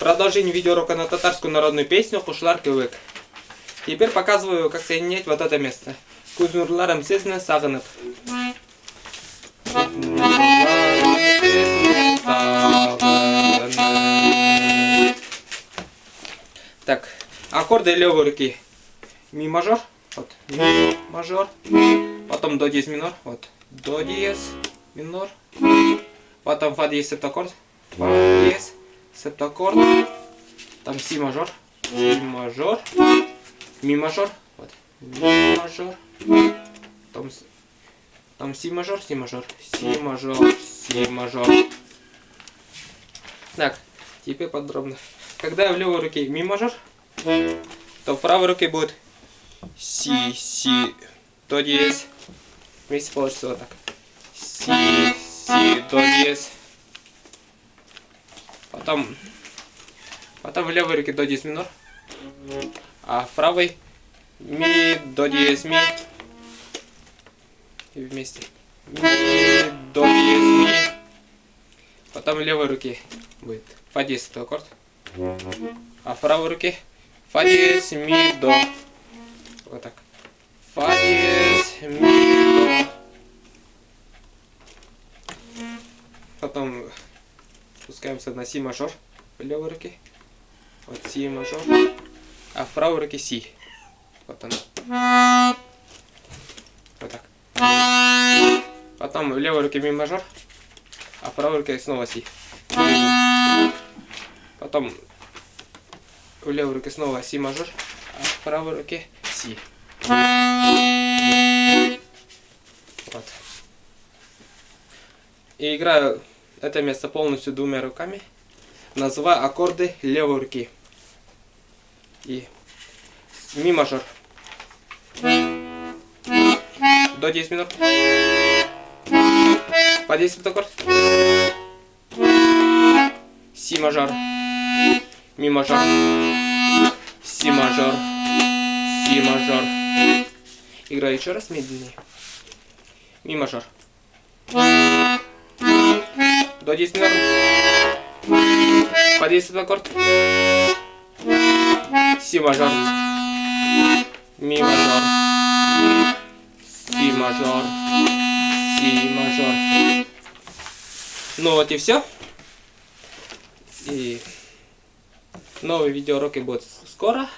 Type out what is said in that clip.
Продолжение видеоурока на татарскую народную песню «Кушлар кебек». Теперь показываю, как соединять вот это место. Кузнурларым сезне сагынып. Так, аккорды левой руки. Ми мажор, вот, ми мажор. Потом до диез минор, вот, до диез минор. Потом фа диез септаккорд, фа диез септаккорд. Там си мажор, ми мажор, вот, ми мажор. Там си мажор, си мажор, си мажор, си мажор. Так, теперь подробно. Когда в левой руке ми мажор, то в правой руке будет си, до диез. Вместе получится вот так. Си, до диез. Потом в левой руке до диез минор, а в правой ми, до диез, ми. И вместе. Ми, до диез, ми. Потом в левой руке будет фа диез, это аккорд. А в правой руке фа диез, ми, до. Вот так. Фа диез, ми, до. Потом спускаемся на си мажор в левой руке. Вот си мажор. А в правой руке си. Вот она. Вот так. Потом в левой руке ми мажор. А в правой руке снова си. Потом в левой руке снова си мажор. А в правой руке си. Вот. И играю это место полностью двумя руками. Называю аккорды левой руки. И ми мажор. До диез минор. Фа диез септаккорд. Си мажор. Ми мажор. Си мажор. Си мажор. Играю еще раз медленнее. Ми мажор. До диез минор. Фа диез септаккорд. Си мажор. Ми мажор. Си мажор. Си мажор. Ну вот и все. И новые видеоуроки будут скоро.